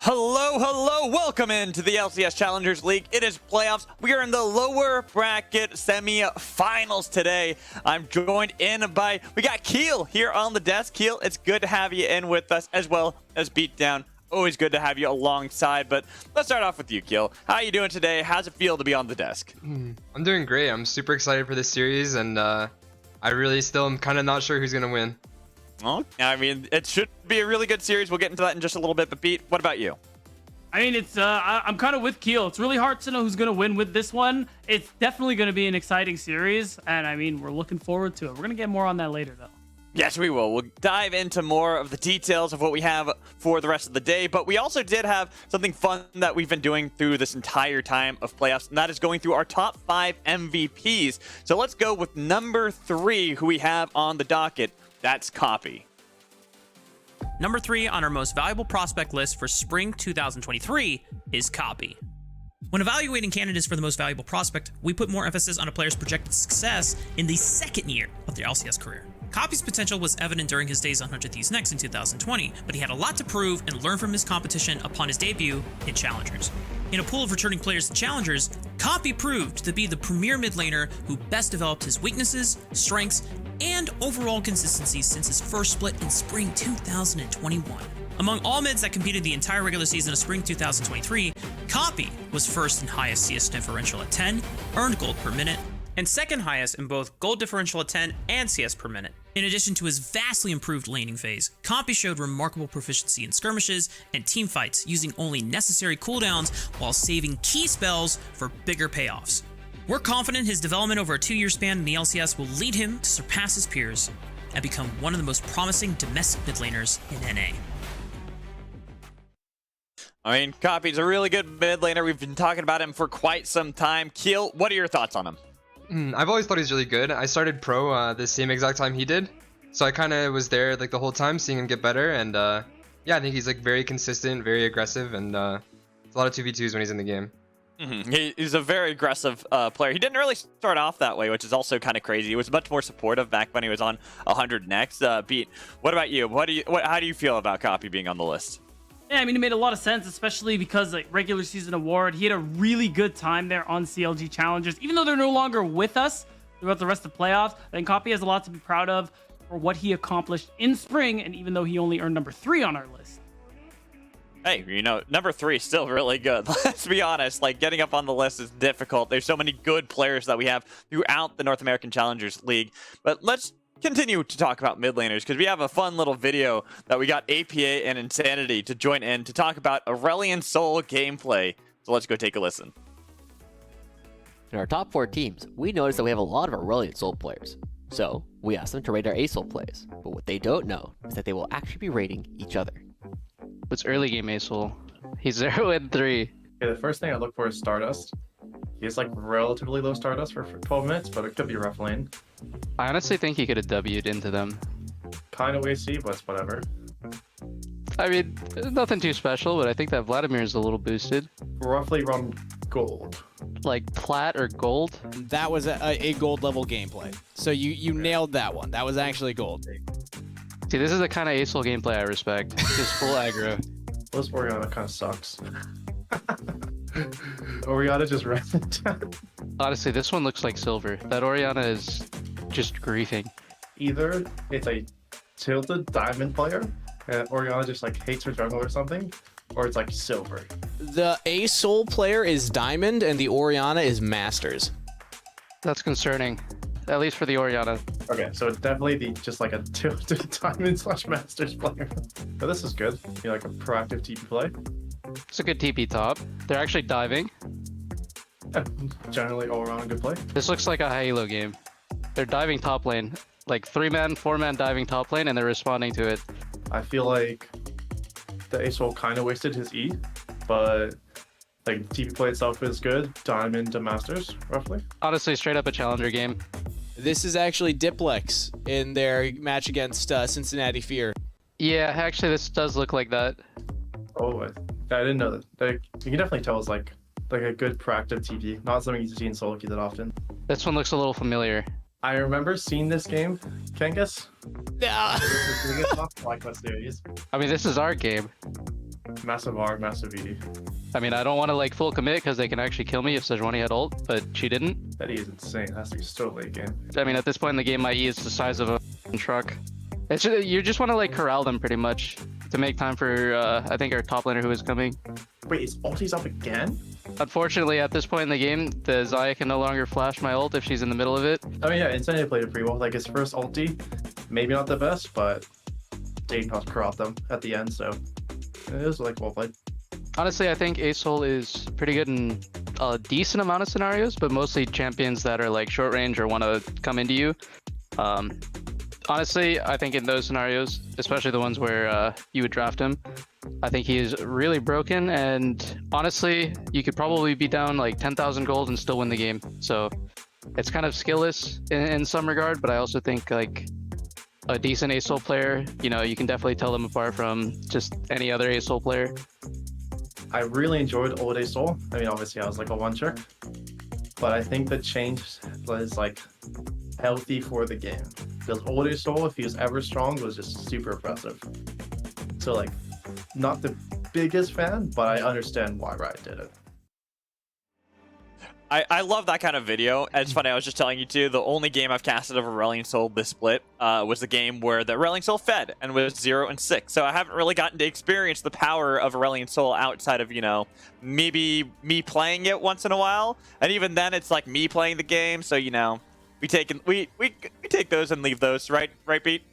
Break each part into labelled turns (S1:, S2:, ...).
S1: Hello, welcome into the LCS Challengers League. It is playoffs. We are in the lower bracket semi-finals today. I'm joined in by, we got Keel here on the desk. Keel, it's good to have you in with us, as well as Beatdown. Always good to have you alongside, but let's start off with you, Keel. How are you doing today? How's it feel to be on the desk?
S2: I'm doing great. I'm super excited for this series, and I really still am kind of not sure who's going to win.
S1: Well, I mean, it should be a really good series. We'll get into that in just a little bit, but Pete, what about you?
S3: I mean, I'm kind of with Keel. It's really hard to know who's going to win with this one. It's definitely going to be an exciting series, and I mean, we're looking forward to it. We're going to get more on that later, though.
S1: Yes, we will. We'll dive into more of the details of what we have for the rest of the day, but we also did have something fun that we've been doing through this entire time of playoffs, and that is going through our top 5 MVPs. So let's go with number 3, who we have on the docket. That's Copy.
S4: Number 3 on our most valuable prospect list for spring 2023 is Copy. When evaluating candidates for the most valuable prospect, we put more emphasis on a player's projected success in the second year of their LCS career. Copy's potential was evident during his days on 100 Thieves Next in 2020, but he had a lot to prove and learn from his competition upon his debut in Challengers. In a pool of returning players to Challengers, Copy proved to be the premier mid laner who best developed his weaknesses, strengths, and overall consistency since his first split in spring 2021. Among all mids that competed the entire regular season of spring 2023, Copy was first in highest CS differential at 10, earned gold per minute, and second highest in both gold differential at 10 and CS per minute. In addition to his vastly improved laning phase, Copy showed remarkable proficiency in skirmishes and team fights, using only necessary cooldowns while saving key spells for bigger payoffs. We're confident his development over a 2-year span in the LCS will lead him to surpass his peers and become one of the most promising domestic mid laners in NA.
S1: I mean, Copy's a really good mid laner. We've been talking about him for quite some time. Keel, what are your thoughts on him?
S2: I've always thought he's really good. I started pro the same exact time he did, so I kind of was there like the whole time, seeing him get better. And yeah, I think he's like very consistent, very aggressive, and it's a lot of 2v2s when he's in the game.
S1: He's a very aggressive player. He didn't really start off that way, which is also kind of crazy. He was much more supportive back when he was on 100 Next. Beat, what about you? How do you feel about Copy being on the list?
S3: Yeah, I mean, it made a lot of sense, especially because like regular season award, he had a really good time there on CLG Challengers, even though they're no longer with us throughout the rest of the playoffs. I think Copy has a lot to be proud of for what he accomplished in spring, and even though he only earned number 3 on our list.
S1: Hey, you know, number 3 is still really good. Let's be honest, like getting up on the list is difficult. There's so many good players that we have throughout the North American Challengers League. But let's continue to talk about mid laners, because we have a fun little video that we got APA and Insanity to join in to talk about Aurelion Sol gameplay. So let's go take a listen.
S5: In our top 4 teams, we noticed that we have a lot of Aurelion Sol players. So, we asked them to rate our A-Sol plays, but what they don't know is that they will actually be rating each other.
S6: It's early game A-Sol. He's 0-3.
S7: Okay, the first thing I look for is Stardust. He has like relatively low Stardust for 12 minutes, but it could be a rough lane.
S6: I honestly think he could have W'd into them.
S7: Kind of wasty, but it's whatever.
S6: I mean, nothing too special, but I think that Vladimir is a little boosted.
S7: Roughly around gold.
S6: Like plat or gold?
S8: That was a gold level gameplay. So you nailed that one. That was actually gold.
S6: See, this is the kind of A-Sol gameplay I respect. Just full aggro.
S7: This Orianna kind of sucks. Orianna just ran it down.
S6: Honestly, this one looks like silver. That Orianna is just griefing.
S7: Either it's a tilted diamond player, and Orianna just like hates her jungle or something, or it's like silver.
S8: The A-Sol player is diamond and the Orianna is masters.
S6: That's concerning. At least for the Orianna.
S7: Okay, so it's definitely just like a tilted diamond / masters player. But this is good. You know, like a proactive TP play.
S6: It's a good TP top. They're actually diving.
S7: Generally all around a good play.
S6: This looks like a Halo game. They're diving top lane. Like 3-man, 4-man diving top lane, and they're responding to it.
S7: I feel like the A-Sol kind of wasted his E, but like TP play itself is good. Diamond to Masters, roughly.
S6: Honestly, straight up a challenger game.
S8: This is actually Diplex in their match against Cincinnati Fear.
S6: Yeah, actually, this does look like that.
S7: Oh, I didn't know that. Like, you can definitely tell it's like a good proactive TP, not something you see in solo queue that often.
S6: This one looks a little familiar.
S7: I remember seeing this game, Kangas.
S8: Nah.
S7: Like what series?
S6: I mean, this is our game.
S7: Massive R, massive E.
S6: I mean, I don't want to like full commit because they can actually kill me if Sejuani had ult, but she didn't.
S7: That E is insane. It has to be so late game.
S6: I mean, at this point in the game, my E is the size of a truck. It's just, you just want to like corral them pretty much to make time for I think our top laner who is coming.
S7: Wait, is ulti's up again?
S6: Unfortunately, at this point in the game, the Xayah can no longer flash my ult if she's in the middle of it.
S7: I mean, yeah, Insanity played it pretty well. Like his first ulti, maybe not the best, but Dignitas corralled them at the end, so it was like well played.
S6: Honestly, I think Asol is pretty good in a decent amount of scenarios, but mostly champions that are like short range or want to come into you. Honestly, I think in those scenarios, especially the ones where you would draft him, I think he is really broken. And honestly, you could probably be down like 10,000 gold and still win the game. So it's kind of skillless in some regard, but I also think like a decent Asol player, you know, you can definitely tell them apart from just any other Asol player.
S7: I really enjoyed Old Soul. I mean, obviously, I was like a one trick, but I think the change was like healthy for the game. Because Old Soul, if he was ever strong, was just super impressive. So, like, not the biggest fan, but I understand why Riot did it.
S1: I love that kind of video. It's funny, I was just telling you too, the only game I've casted of Aurelion Sol this split was the game where the Aurelion Sol fed and was 0-6. So I haven't really gotten to experience the power of Aurelion Sol outside of, you know, maybe me playing it once in a while. And even then it's like me playing the game. So, you know, we take those and leave those, right, Pete?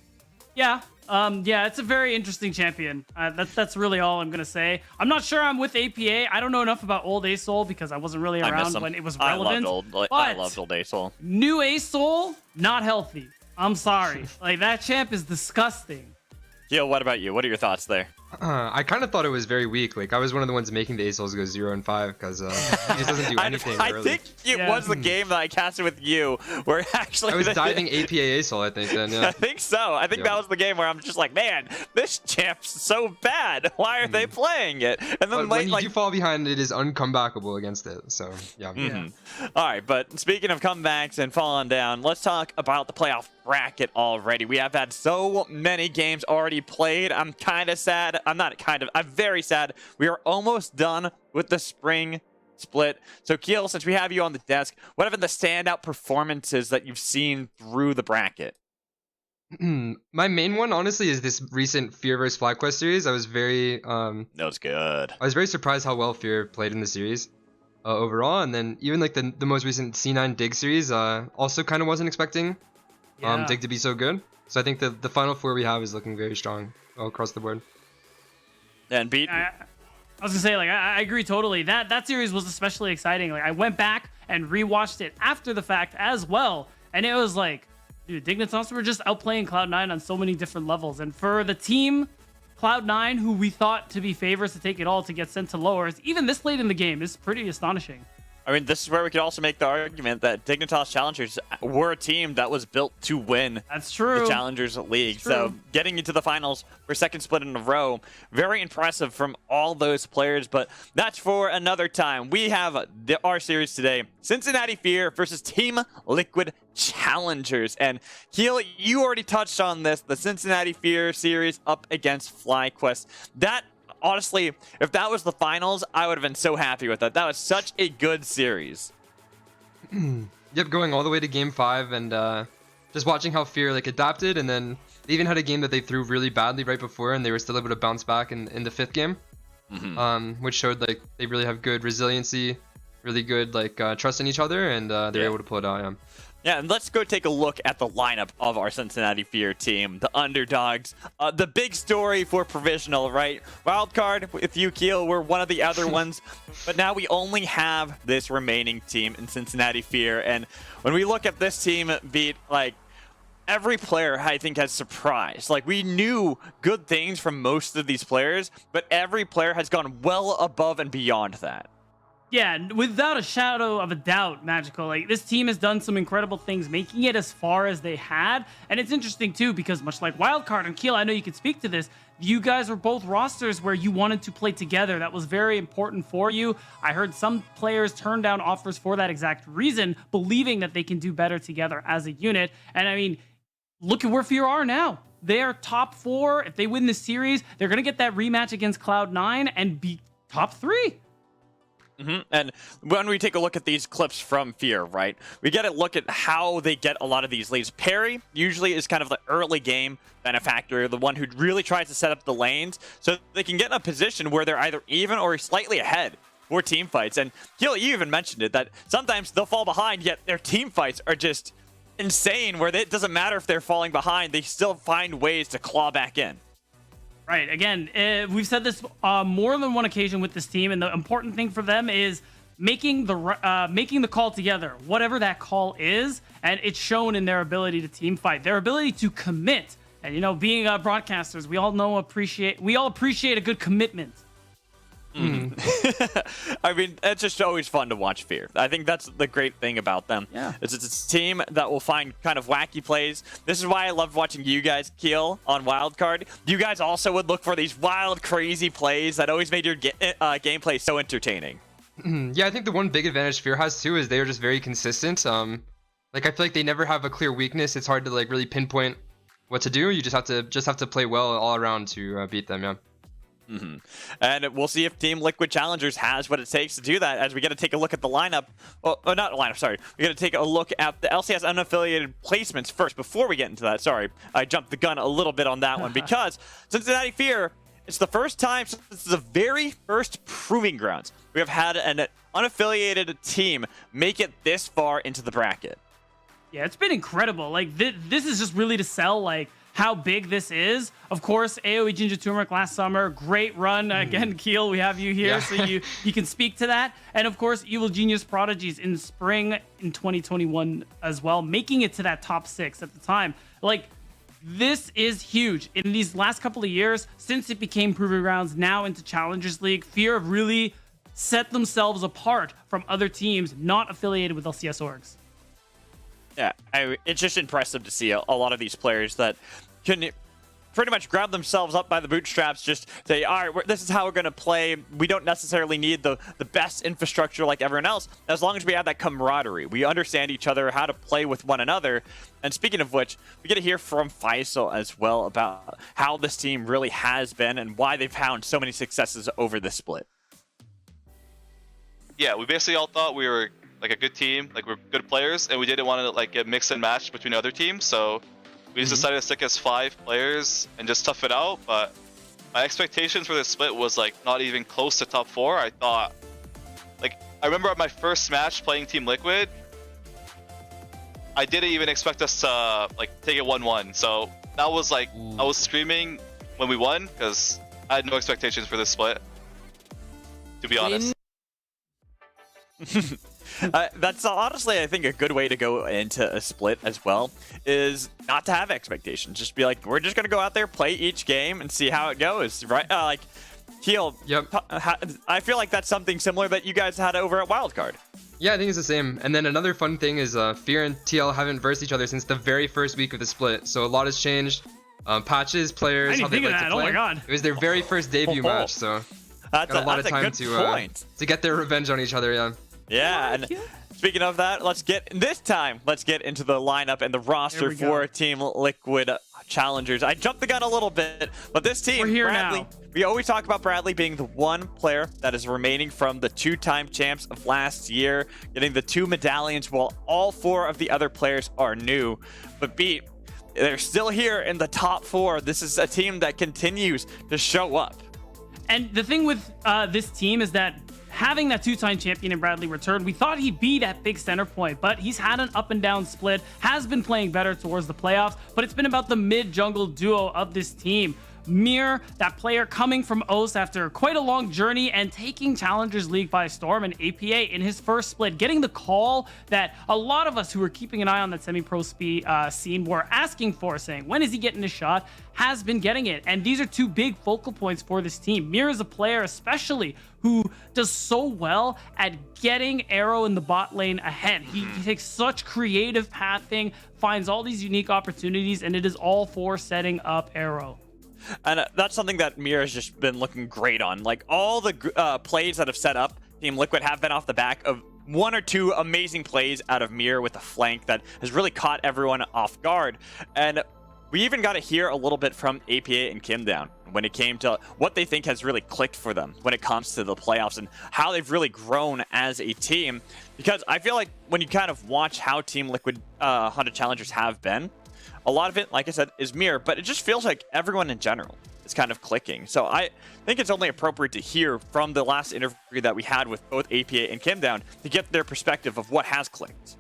S3: Yeah. Yeah, it's a very interesting champion. That's really all I'm gonna say. I'm not sure I'm with APA. I don't know enough about old Asol because I wasn't really around when it was relevant.
S1: I loved old Asol.
S3: New Asol, not healthy. I'm sorry. Like that champ is disgusting.
S1: Yo, what about you? What are your thoughts there?
S2: I kind of thought it was very weak. Like I was one of the ones making the Asols go 0 and 5 because he just doesn't do anything.
S1: I
S2: early.
S1: think it was the game that I casted with you where actually
S2: I was diving APA Asol, I think. Then yeah.
S1: I think so. I think that was the game where I'm just like, man, this champ's so bad. Why are they playing it? And then
S2: when you do fall behind, it is uncomebackable against it. So yeah.
S1: All right, but speaking of comebacks and falling down, let's talk about the playoff bracket already. We have had so many games already played. I'm kind of sad. I'm very sad. We are almost done with the spring split. So Keel, since we have you on the desk, what have been the standout performances that you've seen through the bracket?
S2: My main one, honestly, is this recent Fear vs FlyQuest series. I was very
S1: That was good.
S2: I was very surprised how well Fear played in the series overall, and then even like the most recent C9 Dig series, also kind of wasn't expecting Dig to be so good. So I think the final four we have is looking very strong all across the board.
S1: And Beat.
S3: I was gonna say, like, I agree totally. That series was especially exciting. Like, I went back and rewatched it after the fact as well, and it was like, dude, Dignitas were just outplaying Cloud9 on so many different levels. And for the team, Cloud9, who we thought to be favorites to take it all to get sent to lowers, even this late in the game is pretty astonishing.
S1: I mean, this is where we could also make the argument that Dignitas Challengers were a team that was built to win
S3: That's true.
S1: the Challengers League. So getting into the finals for second split in a row, very impressive from all those players, but that's for another time. We have our series today, Cincinnati Fear versus Team Liquid Challengers. And Keel, you already touched on this, the Cincinnati Fear series up against FlyQuest. Honestly, if that was the finals, I would have been so happy with that. That was such a good series.
S2: Yep, going all the way to game 5 and just watching how Fear like adapted, and then they even had a game that they threw really badly right before, and they were still able to bounce back in the 5th game, which showed like they really have good resiliency, really good like trust in each other, and they're able to pull it out.
S1: Yeah, and let's go take a look at the lineup of our Cincinnati Fear team, the underdogs. The big story for Provisional, right? Wildcard with you, Keel, we're one of the other ones, but now we only have this remaining team in Cincinnati Fear. And when we look at this team, Beat, like, every player, I think, has surprised. Like, we knew good things from most of these players, but every player has gone well above and beyond that.
S3: Yeah, without a shadow of a doubt, Magical. Like, this team has done some incredible things, making it as far as they had. And it's interesting, too, because much like Wildcard and Keel, I know you could speak to this, you guys were both rosters where you wanted to play together. That was very important for you. I heard some players turn down offers for that exact reason, believing that they can do better together as a unit. And, I mean, look at where Fear are now. they're top 4. If they win this series, they're going to get that rematch against Cloud9 and be top 3.
S1: And when we take a look at these clips from Fear, right, we get a look at how they get a lot of these leads. Perry usually is kind of the early game benefactor, the one who really tries to set up the lanes so they can get in a position where they're either even or slightly ahead for team fights. And you even mentioned it, that sometimes they'll fall behind, yet their team fights are just insane, where it doesn't matter if they're falling behind, they still find ways to claw back in.
S3: Right. Again, we've said this more than one occasion with this team, and the important thing for them is making the call together, whatever that call is, and it's shown in their ability to team fight, their ability to commit. And being broadcasters, we all appreciate a good commitment.
S1: I mean, it's just always fun to watch Fear. I think that's the great thing about them.
S3: Yeah.
S1: It's a team that will find kind of wacky plays. This is why I loved watching you guys, Keel, on Wildcard. You guys also would look for these wild, crazy plays that always made your gameplay so entertaining.
S2: Yeah, I think the one big advantage Fear has too is they are just very consistent. Like I feel like they never have a clear weakness. It's hard to like really pinpoint what to do. You just have to play well all around to beat them. Yeah.
S1: And we'll see if Team Liquid Challengers has what it takes to do that, as we get to take a look at the lineup. Well, not the lineup, sorry. We got to take a look at the LCS unaffiliated placements first before we get into that. Sorry, I jumped the gun a little bit on that one because Cincinnati Fear, it's the first time since the very first Proving Grounds we have had an unaffiliated team make it this far into the bracket.
S3: Yeah, it's been incredible. Like, this is just really to sell, like, how big this is. Of course, AoE Ginger Turmeric last summer, great run. Again, Keel, we have you here, so you can speak to that. And of course, Evil Genius Prodigies in spring in 2021 as well, making it to that top 6 at the time. Like, this is huge. In these last couple of years, since it became Proving Grounds, now into Challengers League, Fear have really set themselves apart from other teams not affiliated with LCS orgs.
S1: Yeah, it's just impressive to see a lot of these players that can pretty much grab themselves up by the bootstraps, just say, all right, this is how we're going to play. We don't necessarily need the best infrastructure like everyone else, as long as we have that camaraderie. We understand each other, how to play with one another. And speaking of which, we get to hear from Faisal as well about how this team really has been and why they've found so many successes over this split.
S9: Yeah, we basically all thought we were like a good team, like we're good players, and we didn't want to like get mixed and matched between other teams, so we just decided to stick as 5 players and just tough it out. But my expectations for this split was like not even close to top 4. I thought, like, I remember at my first match playing Team Liquid, I didn't even expect us to like take it 1-1. So that was like, I was screaming when we won because I had no expectations for this split, to be honest.
S1: That's honestly, I think, a good way to go into a split as well, is not to have expectations. Just be like, we're just going to go out there, play each game, and see how it goes, right? Like, Keel,
S2: Yep.
S1: I feel like that's something similar that you guys had over at Wildcard.
S2: Yeah, I think it's the same. And then another fun thing is Fear and TL haven't versed each other since the very first week of the split, so a lot has changed. Patches, players,
S3: I
S2: how
S3: didn't
S2: they
S3: think of
S2: like
S3: that.
S2: to play.
S3: Oh my god.
S2: It was their very first debut match, so
S1: That's
S2: got a lot of time
S1: good point.
S2: to get their revenge on each other. Yeah.
S1: Yeah, and speaking of that, let's get into the lineup and the roster
S3: we
S1: for
S3: go.
S1: Team Liquid Challengers. I jumped the gun a little bit, but this team,
S3: We're here
S1: Bradley,
S3: now.
S1: we always talk about Bradley being the one player that is remaining from the 2-time champs of last year, getting the 2 medallions, while all 4 of the other players are new. But they're still here in the top 4. This is a team that continues to show up.
S3: And the thing with this team is that having that 2-time champion in Bradley return, we thought he'd be that big center point, but he's had an up and down split, has been playing better towards the playoffs, but it's been about the mid-jungle duo of this team. Mir, that player coming from OS after quite a long journey and taking Challengers League by storm, and APA in his first split, getting the call that a lot of us who were keeping an eye on that semi-pro scene were asking for, saying, when is he getting a shot? Has been getting it. And these are 2 big focal points for this team. Mir is a player especially who does so well at getting Arrow in the bot lane ahead. He takes such creative pathing, finds all these unique opportunities, and it is all for setting up Arrow.
S1: And that's something that Mir has just been looking great on. Like, all the plays that have set up Team Liquid have been off the back of 1 or 2 amazing plays out of Mir with a flank that has really caught everyone off guard. And we even got to hear a little bit from APA and Kim Down when it came to what they think has really clicked for them when it comes to the playoffs and how they've really grown as a team. Because I feel like when you kind of watch how Team Liquid Honda Challengers have been, a lot of it, like I said, is Mirror, but it just feels like everyone in general is kind of clicking. So I think it's only appropriate to hear from the last interview that we had with both APA and Kim Down to get their perspective of what has clicked.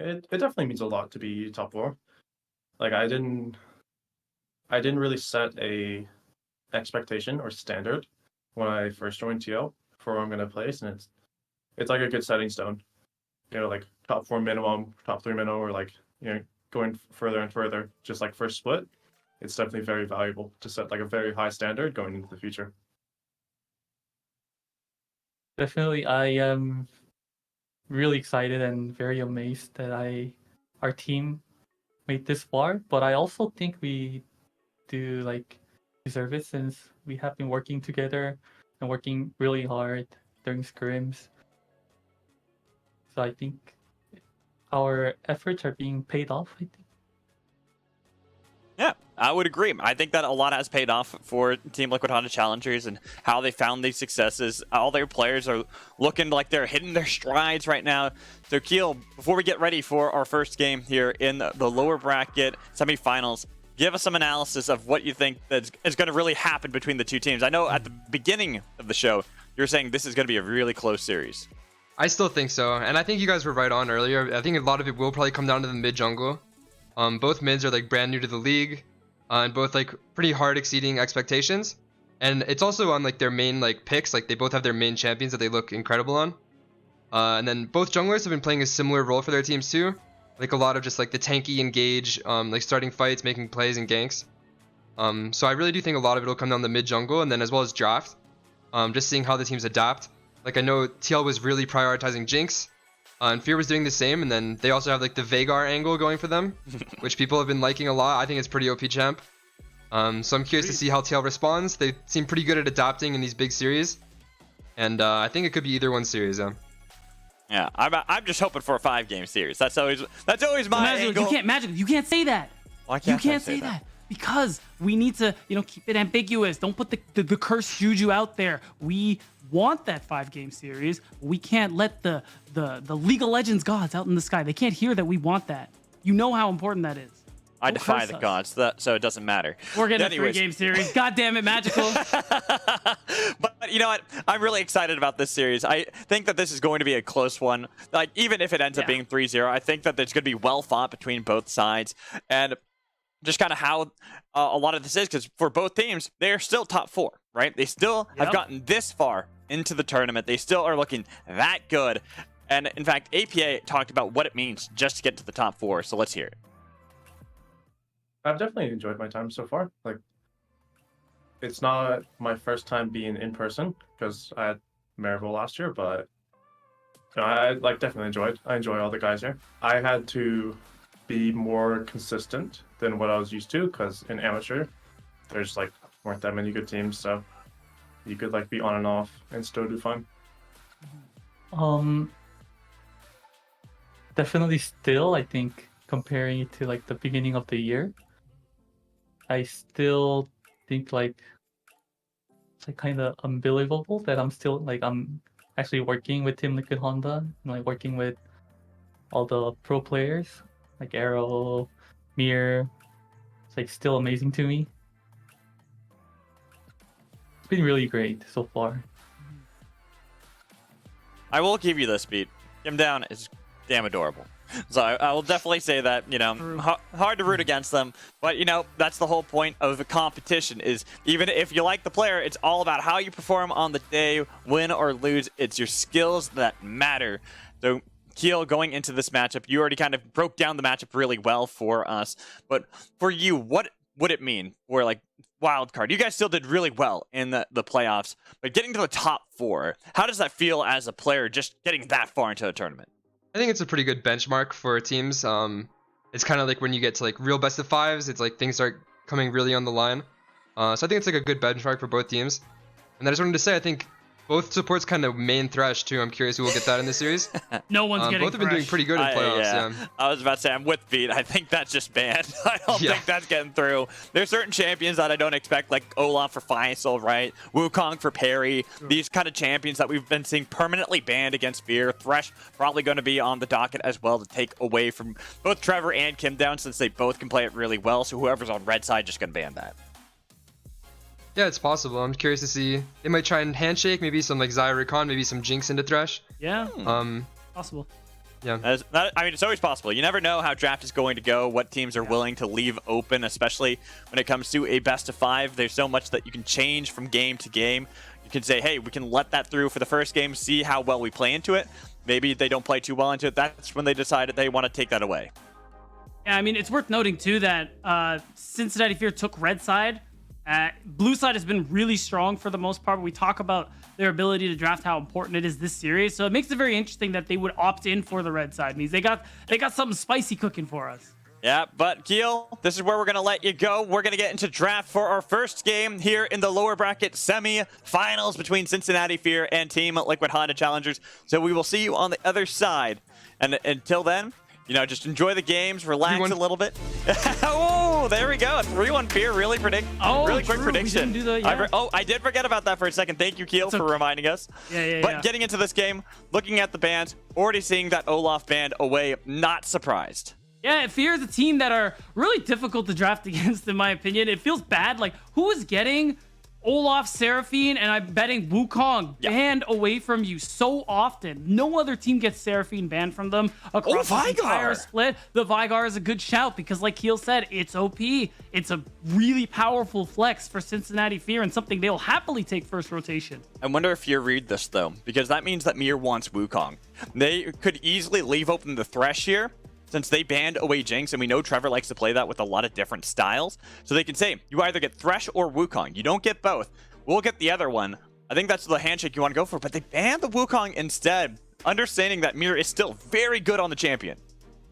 S7: It definitely means a lot to be top 4. Like I didn't really set a expectation or standard when I first joined TL for where I'm gonna place, and it's like a good setting stone. You know, like top 4 minimum, top 3 minimum, or like, you know, going further and further. Just like first split, it's definitely very valuable to set like a very high standard going into the future.
S10: Definitely, I am really excited and very amazed that our team made this far. But I also think we do like deserve it since we have been working together and working really hard during scrims. So I think our efforts are being paid off, I think.
S1: Yeah, I would agree. I think that a lot has paid off for Team Liquid Honda Challengers and how they found these successes. All their players are looking like they're hitting their strides right now. So Keel, before we get ready for our first game here in the lower bracket semifinals, give us some analysis of what you think that is going to really happen between the two teams. I know at the beginning of the show, you were saying this is going to be a really close series.
S2: I still think so, and I think you guys were right on earlier. I think a lot of it will probably come down to the mid jungle. Both mids are like brand new to the league, and both like pretty hard exceeding expectations. And it's also on like their main like picks. Like they both have their main champions that they look incredible on. And then both junglers have been playing a similar role for their teams too. Like a lot of just like the tanky engage, like starting fights, making plays and ganks. So I really do think a lot of it will come down the mid jungle, and then as well as draft. Just seeing how the teams adapt. Like I know TL was really prioritizing Jinx, and Fear was doing the same, and then they also have like the Veigar angle going for them, which people have been liking a lot. I think it's pretty OP champ. So I'm curious to see how TL responds. They seem pretty good at adapting in these big series, and I think it could be either one series.
S1: Yeah, I'm just hoping for a 5-game series. That's always my angle.
S3: You can't say that.
S1: Why can't
S3: You
S1: I
S3: can't
S1: say
S3: say that because we need to, keep it ambiguous. Don't put the cursed juju out there. We want that 5-game series. We can't let the League of Legends gods out in the sky. They can't hear that we want that. You know how important that is.
S1: I
S3: Don't
S1: defy
S3: curse
S1: the
S3: us.
S1: gods, so it doesn't matter.
S3: We're getting
S1: Anyways.
S3: a 3-game series. God damn it, Magical.
S1: But you know what? I'm really excited about this series. I think that this is going to be a close one. Like, even if it ends up being 3-0, I think that it's going to be well fought between both sides. And just kind of how a lot of this is, because for both teams, they're still top 4, right? They still have gotten this far into the tournament. They still are looking that good. And in fact, APA talked about what it means just to get to the top 4. So let's hear it.
S7: I've definitely enjoyed my time so far. Like, it's not my first time being in person because I had Maryville last year, but I definitely enjoyed. I enjoy all the guys here. I had to be more consistent than what I was used to because in amateur, there's weren't that many good teams, so you could be on and off and still do fun.
S10: Definitely still, I think comparing it to the beginning of the year, I still think it's kind of unbelievable that I'm still I'm actually working with Team Liquid Honda and working with all the pro players like Arrow, Mir. It's still amazing to me. It's been really great so far.
S1: I will give you this, beat. Kim Down is damn adorable. So I will definitely say that, hard to root against them. But, that's the whole point of the competition is even if you like the player, it's all about how you perform on the day, win or lose. It's your skills that matter. So, Keel, going into this matchup, you already kind of broke down the matchup really well for us. But for you, what would it mean for, wild card? You guys still did really well in the playoffs. But getting to the top 4, how does that feel as a player just getting that far into a tournament?
S2: I think it's a pretty good benchmark for teams. It's kind of when you get to real best of 5s, it's things start coming really on the line. So I think it's a good benchmark for both teams. And I just wanted to say, I think Both supports kind of main Thresh too. I'm curious who will get that in this series.
S3: No one's getting
S2: Both have been doing
S3: Thresh.
S2: pretty good in playoffs. Yeah.
S1: I was about to say, I'm with Beat. I think that's just banned. I don't think that's getting through. There's certain champions that I don't expect, like Olaf for Faisal, right? Wukong for Parry. These kind of champions that we've been seeing permanently banned against Fear. Thresh probably going to be on the docket as well to take away from both Trevor and Kim down, since they both can play it really well. So whoever's on red side just going to ban that.
S2: Yeah, it's possible. I'm curious to see. They might try and handshake, maybe some like Xayah Recon, maybe some Jinx into Thresh.
S3: Yeah. Possible.
S2: Yeah.
S1: I mean, it's always possible. You never know how draft is going to go, what teams are willing to leave open, especially when it comes to a best of 5. There's so much that you can change from game to game. You can say, hey, we can let that through for the first game, see how well we play into it. Maybe they don't play too well into it. That's when they decided they want to take that away.
S3: Yeah, I mean, it's worth noting too that Cincinnati Fear took red side. Blue side has been really strong for the most part. We talk about their ability to draft, how important it is this series. So it makes it very interesting that they would opt in for the red side. It means they got something spicy cooking for us.
S1: Yeah, but Keel, this is where we're going to let you go. We're going to get into draft for our first game here in the lower bracket semi-finals between Cincinnati Fear and Team Liquid Honda Challengers. So we will see you on the other side. And until then, you know, just enjoy the games, relax a little bit. Oh, there we go. 3-1 Fear, really quick prediction.
S3: We didn't do the,
S1: I did forget about that for a second. Thank you, Keel, for reminding us. But getting into this game, looking at the bans, already seeing that Olaf banned away, not surprised.
S3: Yeah, Fear is a team that are really difficult to draft against, in my opinion. It feels bad. Like, who is getting Olaf, Seraphine, and I'm betting Wukong banned away from you so often? No other team gets Seraphine banned from them across the entire split. The Vigar is a good shout because, like Keel said, it's OP. It's a really powerful flex for Cincinnati Fear and something they'll happily take first rotation.
S1: I wonder if you read this, though, because that means that Mir wants Wukong. They could easily leave open the Thresh here, since they banned away Jinx, and we know Trevor likes to play that with a lot of different styles. So they can say, you either get Thresh or Wukong. You don't get both. We'll get the other one. I think that's the handshake you want to go for, but they banned the Wukong instead, understanding that Mir is still very good on the champion.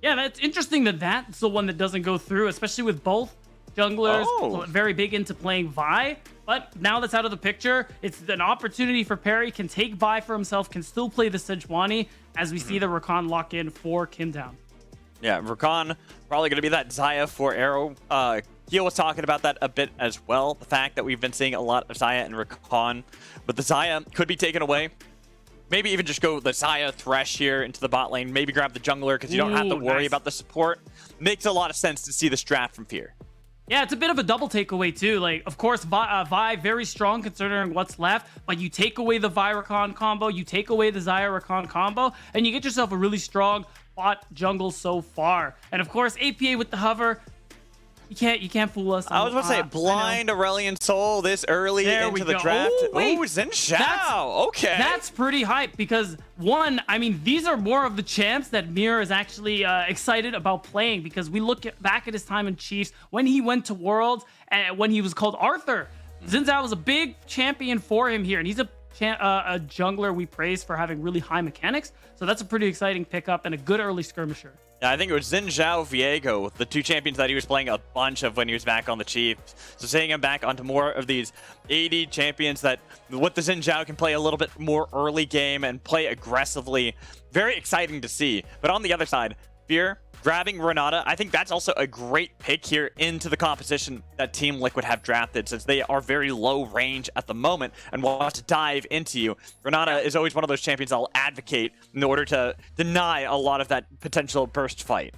S3: Yeah, that's interesting that that's the one that doesn't go through, especially with both junglers very big into playing Vi. But now that's out of the picture, it's an opportunity for Parry, can take Vi for himself, can still play the Sejuani, as we see the Rakan lock in for Kim down.
S1: Yeah, Rakan probably going to be that Xayah for Arrow. Keel was talking about that a bit as well. The fact that we've been seeing a lot of Xayah and Rakan, but the Xayah could be taken away. Maybe even just go the Xayah Thresh here into the bot lane. Maybe grab the jungler because you don't have to worry about the support. Makes a lot of sense to see this draft from Fear.
S3: Yeah, it's a bit of a double takeaway too. Like, of course, Vi very strong considering what's left, but you take away the Vi Rakan combo, you take away the Xayah Rakan combo, and you get yourself a really strong bot jungle so far. And of course, APA with the hover, you can't fool us.
S1: I was about to say blind Aurelion Sol this early into the draft. Oh, Xin Zhao. Okay.
S3: That's pretty hype because one, I mean, these are more of the champs that Mir is actually excited about playing, because we look back at his time in Chiefs when he went to Worlds and when he was called Arthur. Xin Zhao was a big champion for him here, and he's a jungler we praise for having really high mechanics. So that's a pretty exciting pickup and a good early skirmisher.
S1: Yeah, I think it was Xin Zhao, Viego, the two champions that he was playing a bunch of when he was back on the Chiefs. So seeing him back onto more of these AD champions that with the Xin Zhao can play a little bit more early game and play aggressively. Very exciting to see. But on the other side, Fear grabbing Renata, I think that's also a great pick here into the composition that Team Liquid have drafted, since they are very low range at the moment and want to dive into you. Renata is always one of those champions I'll advocate in order to deny a lot of that potential burst fight.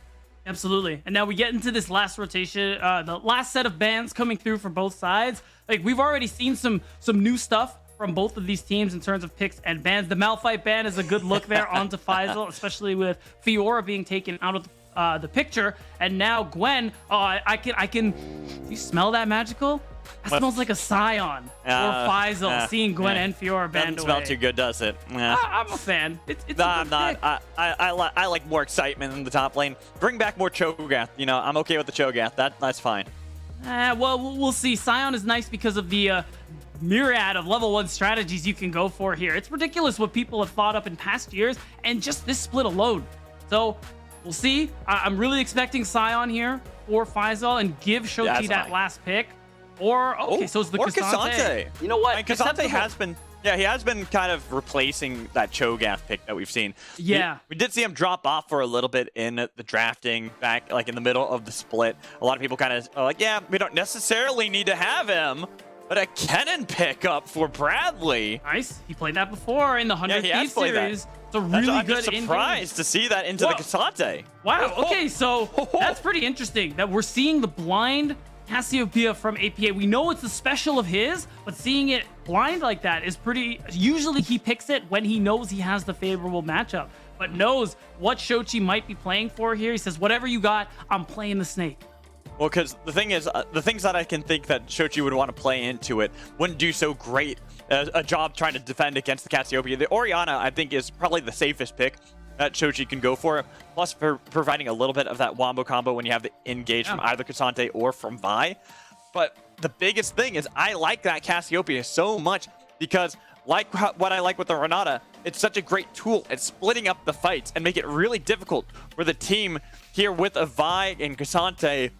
S3: Absolutely. And now we get into this last rotation, the last set of bans coming through for both sides. Like, we've already seen some new stuff from both of these teams in terms of picks and bans. The Malphite ban is a good look there onto Faisal, especially with Fiora being taken out of the picture. And now Gwen, I can. Do you smell that magical? That smells like a Scion or Faisal. Seeing Gwen and Fiora banned
S1: doesn't smell too good, does it?
S3: I'm a fan. It's
S1: I'm not. I like more excitement in the top lane. Bring back more Cho'Gath. You know, I'm okay with the Cho'Gath. That's fine.
S3: Well, we'll see. Scion is nice because of the myriad of level 1 strategies you can go for here. It's ridiculous what people have thought up in past years, and just this split alone. So we'll see. I'm really expecting Scion here for Faisal and give Shoki that last pick. Or so it's the Cassante.
S1: You know what? Cassante has been Yeah, he has been kind of replacing that Cho'Gath pick that we've seen.
S3: Yeah.
S1: We did see him drop off for a little bit in the drafting back, like in the middle of the split. A lot of people kind of are like, yeah, we don't necessarily need to have him. But a Kennen pickup for Bradley.
S3: Nice. He played that before in the 100 Thieves series. It's a really
S1: I'm
S3: good
S1: just surprised to see that into the Cassante.
S3: Wow. Okay, so that's pretty interesting that we're seeing the blind Cassiopeia from APA. We know it's a special of his, but seeing it blind like that is pretty... Usually he picks it when he knows he has the favorable matchup, but knows what Shochi might be playing for here. He says, whatever you got, I'm playing the snake.
S1: Well, because the thing is, the things that I can think that Shochi would want to play into it wouldn't do so great a job trying to defend against the Cassiopeia. The Orianna, I think, is probably the safest pick that Shochi can go for, plus for providing a little bit of that wombo combo when you have the engage from either Cassante or from Vi. But the biggest thing is I like that Cassiopeia so much because, like what I like with the Renata, it's such a great tool at splitting up the fights and make it really difficult for the team here with a Vi and Cassante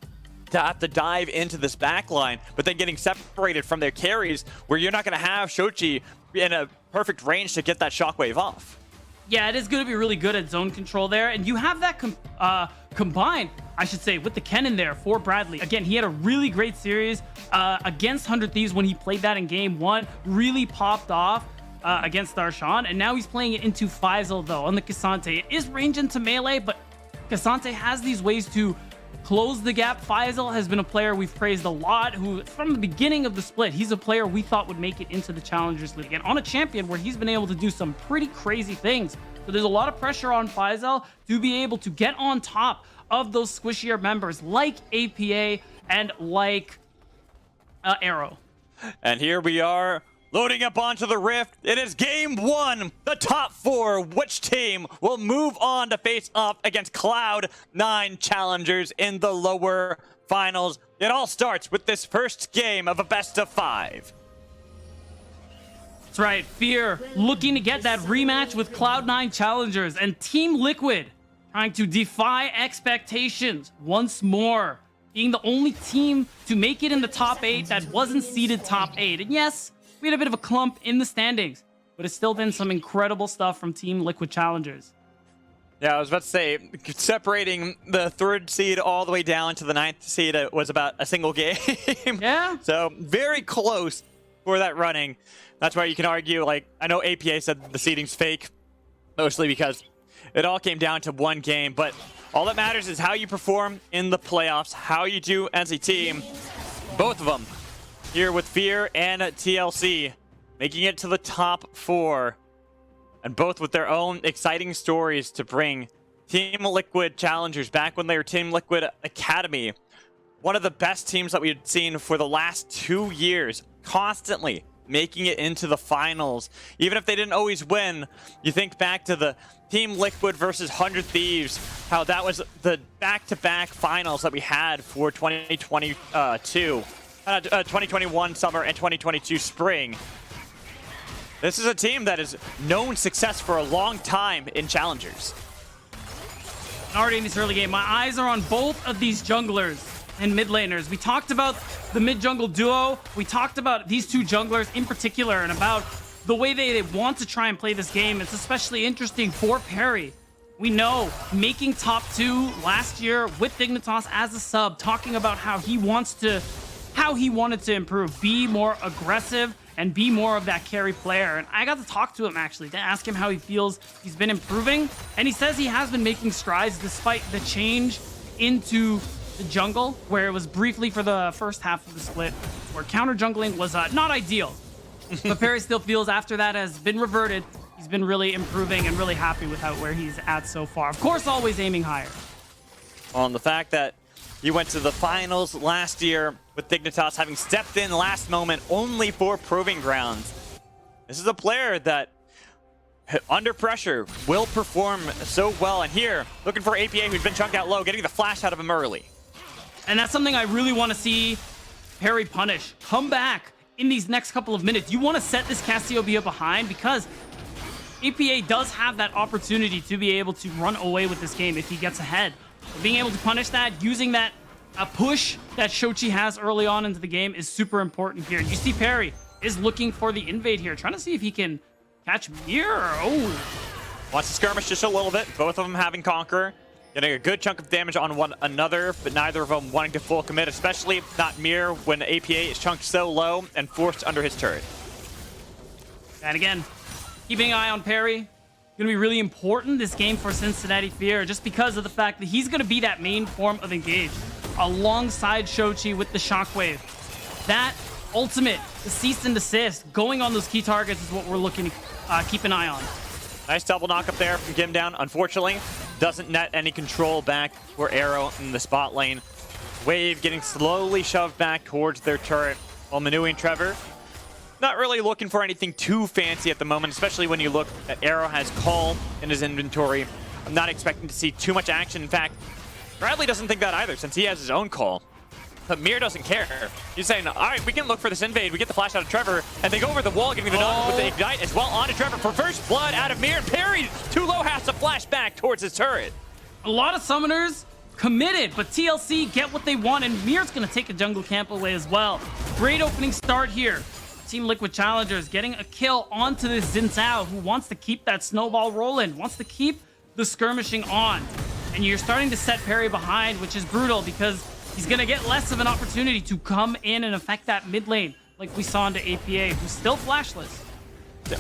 S1: to have to dive into this back line, but then getting separated from their carries where you're not going to have Shochi in a perfect range to get that shockwave off.
S3: Yeah, it is going to be really good at zone control there, and you have that combined, I should say, with the Kennen there for Bradley. Again, he had a really great series against 100 Thieves when he played that in game 1, really popped off against Darshan, and now he's playing it into Faisal though on the Cassante. It is range into melee, but Cassante has these ways to close the gap. Faisal has been a player we've praised a lot, who from the beginning of the split, he's a player we thought would make it into the Challengers League, and on a champion where he's been able to do some pretty crazy things. So there's a lot of pressure on Faisal to be able to get on top of those squishier members like APA and like Arrow.
S1: And here we are, loading up onto the Rift. It is game 1, the top 4. Which team will move on to face off against Cloud9 Challengers in the lower finals? It all starts with this first game of a best of 5.
S3: That's right, Fear looking to get that rematch with Cloud9 Challengers, and Team Liquid trying to defy expectations once more, being the only team to make it in the top 8 that wasn't seeded top 8. And yes, we had a bit of a clump in the standings, but it's still been some incredible stuff from Team Liquid Challengers.
S1: Yeah, I was about to say, separating the 3rd seed all the way down to the 9th seed was about a single game.
S3: Yeah.
S1: So very close for that running. That's why you can argue, like, I know APA said the seeding's fake, mostly because it all came down to one game, but all that matters is how you perform in the playoffs, how you do as a team. Both of them here with Fear and TLC making it to the top 4, and both with their own exciting stories to bring Team Liquid Challengers back when they were Team Liquid Academy. One of the best teams that we had seen for the last 2 years, constantly making it into the finals. Even if they didn't always win, you think back to the Team Liquid versus 100 Thieves, how that was the back-to-back finals that we had for 2021 summer and 2022 spring. This is a team that has known success for a long time in Challengers.
S3: Already in this early game, my eyes are on both of these junglers and mid laners. We talked about the mid jungle duo. We talked about these two junglers in particular and about the way they want to try and play this game. It's especially interesting for Perry. We know making top 2 last year with Dignitas as a sub, talking about how he wanted to improve, be more aggressive, and be more of that carry player. And I got to talk to him actually to ask him how he feels he's been improving. And he says he has been making strides despite the change into the jungle, where it was briefly for the first half of the split, where counter jungling was not ideal. But Perry still feels after that has been reverted, he's been really improving and really happy with where he's at so far. Of course, always aiming higher.
S1: On the fact that he went to the finals last year with Dignitas, having stepped in last moment only for Proving Grounds. This is a player that, under pressure, will perform so well. And here, looking for APA, who's been chunked out low, getting the flash out of him early.
S3: And that's something I really want to see Perry punish. Come back in these next couple of minutes. You want to set this Cassiopeia behind, because APA does have that opportunity to be able to run away with this game if he gets ahead. But being able to punish that, using that push that Shochi has early on into the game is super important here. You see Perry is looking for the invade here, trying to see if he can catch Mir. Oh,
S1: Wants to skirmish just a little bit. Both of them having Conqueror. Getting a good chunk of damage on one another, but neither of them wanting to full commit, especially not Mir when APA is chunked so low and forced under his turret.
S3: and again, keeping an eye on Perry. Going to be really important this game for Cincinnati Fear, just because of the fact that he's going to be that main form of engage alongside Shochi with the Shockwave. That ultimate, the cease and desist, going on those key targets is what we're looking to keep an eye on.
S1: Nice double knock up there from Kim Down. Unfortunately, doesn't net any control back for Arrow in the spot lane. Wave getting slowly shoved back towards their turret, while Manui and Trevor not really looking for anything too fancy at the moment, especially when you look at Arrow has Call in his inventory. I'm not expecting to see too much action. In fact, Bradley doesn't think that either, since he has his own Call. But Mir doesn't care. He's saying, all right, we can look for this invade. We get the flash out of Trevor, and they go over the wall, getting the done with the Ignite as well onto Trevor for first blood out of Mir. And Perry, too low, has to flash back towards his turret.
S3: A lot of summoners committed, but TLC get what they want, and Mir's going to take a jungle camp away as well. Great opening start here. Team Liquid Challengers getting a kill onto this Xin Zhao, who wants to keep that snowball rolling, wants to keep the skirmishing on. And you're starting to set Perry behind, which is brutal because he's going to get less of an opportunity to come in and affect that mid lane, like we saw into APA, who's still flashless.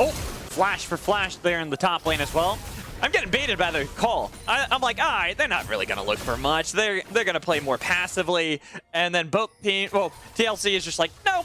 S1: Oh, flash for flash there in the top lane as well. I'm getting baited by the Call. I'm like, all right, they're not really going to look for much. They're going to play more passively. And then both teams, well, TLC is just like, no.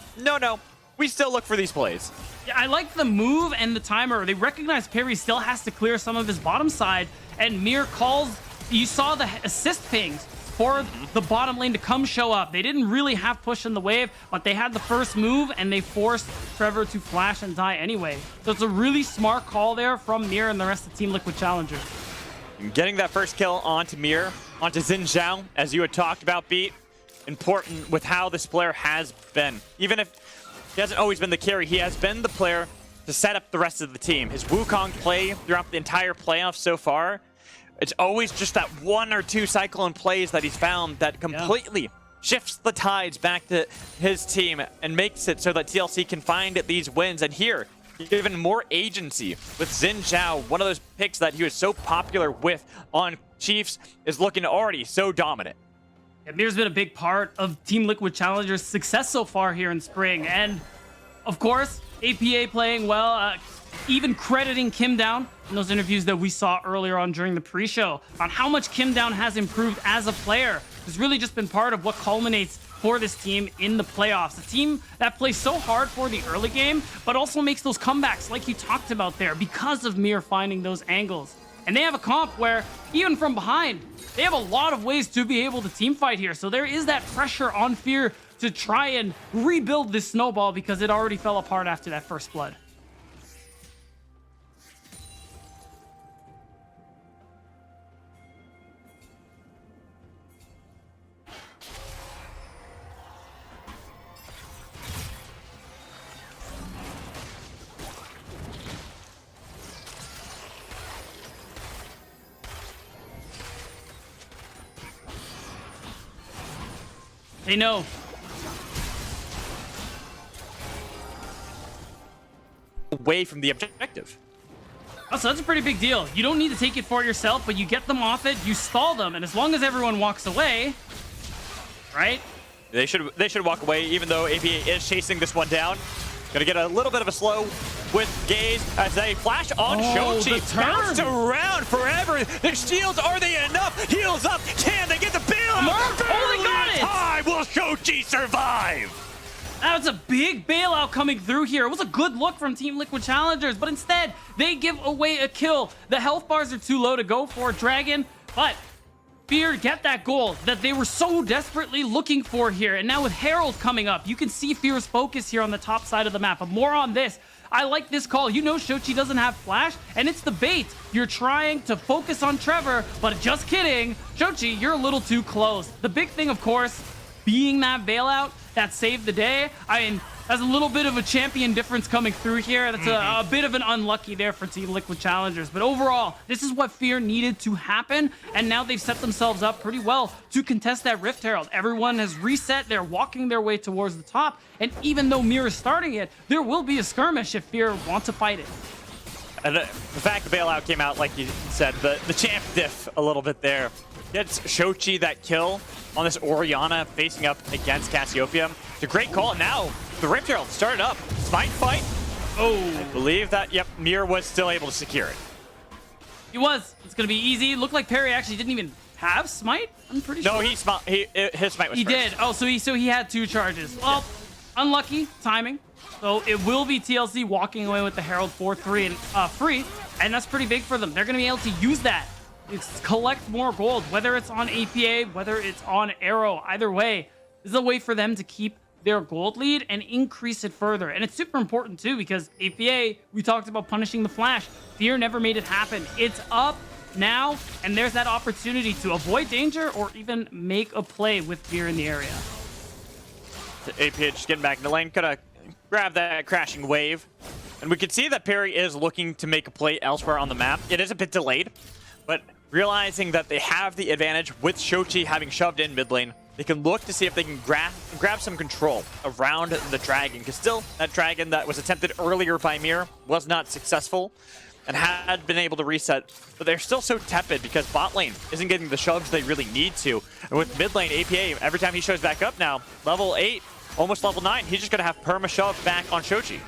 S1: We still look for these plays.
S3: Yeah, I like the move and the timer. They recognize Perry still has to clear some of his bottom side, and Mir calls. You saw the assist pings for the bottom lane to come show up. They didn't really have push in the wave, but they had the first move, and they forced Trevor to flash and die anyway. So it's a really smart call there from Mir and the rest of Team Liquid Challengers.
S1: Getting that first kill onto Mir, onto Xin Zhao, as you had talked about, Beat. Important with how this player has been. Even if he hasn't always been the carry, he has been the player to set up the rest of the team. His Wukong play throughout the entire playoffs so far, it's always just that one or two cyclone plays that he's found that completely shifts the tides back to his team and makes it so that TLC can find these wins. And here, given more agency with Xin Zhao, one of those picks that he was so popular with on Chiefs, is looking already so dominant.
S3: Yeah, Mir's been a big part of Team Liquid Challengers' success so far here in spring. And, of course, APA playing well, even crediting Kim Down in those interviews that we saw earlier on during the pre-show on how much Kim Down has improved as a player. Has really just been part of what culminates for this team in the playoffs. A team that plays so hard for the early game, but also makes those comebacks like you talked about there because of Mir finding those angles. And they have a comp where, even from behind, they have a lot of ways to be able to team fight here. So there is that pressure on Fear to try and rebuild this snowball because it already fell apart after that first blood. They know.
S1: Away from the objective.
S3: Oh, so that's a pretty big deal. You don't need to take it for yourself, but you get them off it, you stall them, and as long as everyone walks away, right?
S1: They should walk away, even though APA is chasing this one down. Gonna get a little bit of a slow with Gaze as they flash on Shochi. Bounced around forever. Their shields, are they enough? Heals up. Can they get the bailout?
S3: Oh, they got it!
S1: Time will Shochi survive?
S3: That was a big bailout coming through here. It was a good look from Team Liquid Challengers, but instead, they give away a kill. The health bars are too low to go for Dragon, but Fear get that goal that they were so desperately looking for here. And now with Herald coming up, you can see Fear's focus here on the top side of the map. But more on this. I like this call. You know Shochi doesn't have flash, and it's the bait. You're trying to focus on Trevor, but just kidding. Shochi, you're a little too close. The big thing, of course, being that bailout that saved the day. I mean, Has a little bit of a champion difference coming through here. That's a bit of an unlucky there for Team Liquid Challengers. But overall, this is what Fear needed to happen. And now they've set themselves up pretty well to contest that Rift Herald. Everyone has reset. They're walking their way towards the top. And even though Mir is starting it, there will be a skirmish if Fear want to fight it.
S1: And the fact the bailout came out, like you said, the champ diff a little bit there. Gets Shochi that kill on this Orianna facing up against Cassiopeia. It's a great call. Now, the Rift Herald started up. Smite fight. Oh, I believe that, yep, Mir was still able to secure it.
S3: He was. It's going to be easy. Looked like Perry actually didn't even have Smite, I'm pretty sure.
S1: No, his Smite was first.
S3: He did. Oh, so he had 2 charges. Well, unlucky timing. So it will be TLC walking away with the Herald 4-3 and free, and that's pretty big for them. They're going to be able to use that. It's collect more gold, whether it's on APA, whether it's on Arrow. Either way, this is a way for them to keep their gold lead and increase it further. And it's super important too, because APA, we talked about punishing the Flash. Fear never made it happen. It's up now, and there's that opportunity to avoid danger or even make a play with Fear in the area.
S1: The APA just getting back in the lane, gonna grab that crashing wave. And we can see that Perry is looking to make a play elsewhere on the map. It is a bit delayed, but realizing that they have the advantage with Shochi having shoved in mid lane, they can look to see if they can grab some control around the dragon, because still, that dragon that was attempted earlier by Mir was not successful and had been able to reset, but they're still so tepid because bot lane isn't getting the shoves they really need to. And with mid lane, APA, every time he shows back up now, level 8, almost level 9, he's just going to have perma shove back on Shochi.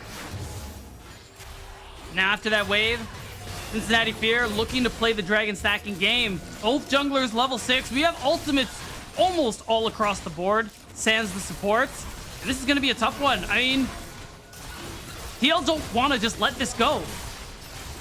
S3: Now after that wave, Cincinnati Fear looking to play the dragon stacking game. Both junglers level 6. We have ultimates almost all across the board, sans the supports. And this is going to be a tough one. I mean, TL don't want to just let this go.